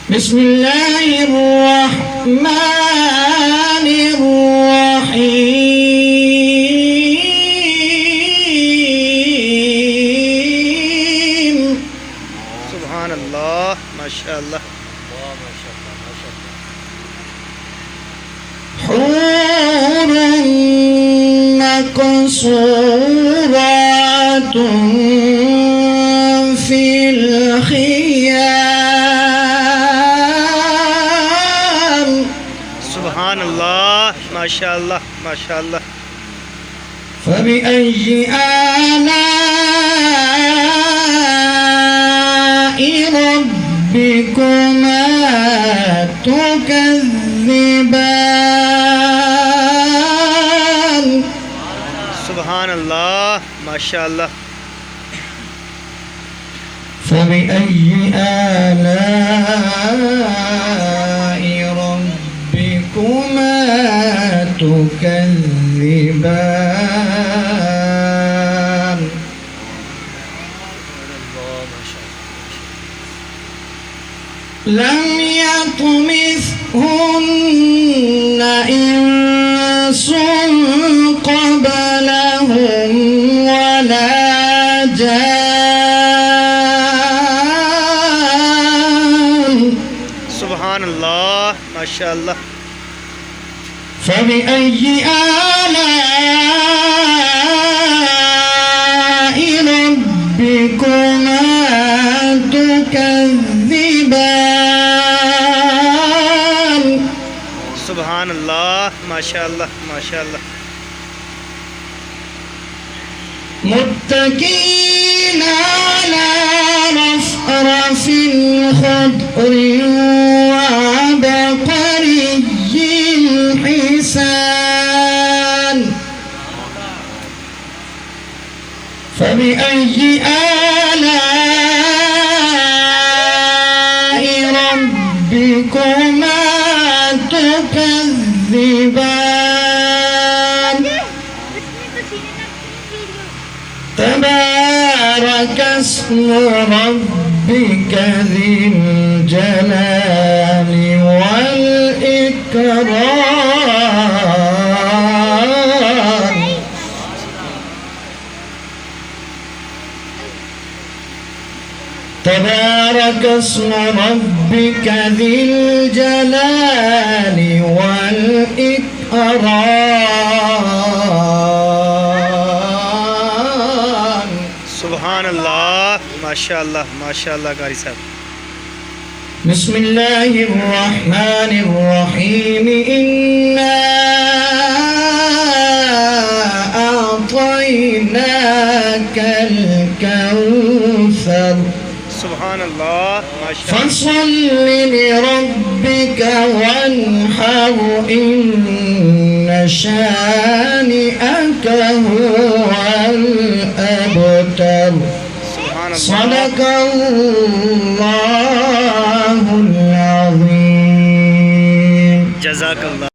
بسم الله الرحمن الرحيم. سبحان الله ما شاء الله. حور مقصورات في الخيام. سبحان الله ما شاء الله ما شاء الله. فبأي آلاء ربكما تكذبان. سبحان الله ما شاء الله. فبأي آلاء ربكما تكذبان. لم يطمثهن إنس قبلهم ولا جان. سبحان الله ما شاء الله. فبأي آلاء ربكما تكذبان. سبحان الله ما شاء الله ما شاء الله. متكئين على رفرف خضر وعبقري حسان. فبأي آلاء ربكما تكذبان. تبارك اسم ربك ذي الجلال والإكرام. تبارك اسم ربك ذي الجلال والإكرام. سبحان الله ما شاء الله ما شاء الله قاری صاحب. بسم الله الرحمن الرحيم. إنا أعطيناك الكوثر سبحان الله ما شاء الله. فصل لربك وانحر إن شانئك هو الأبتر. سبحان الله. صدق الله العظيم. جزاك الله.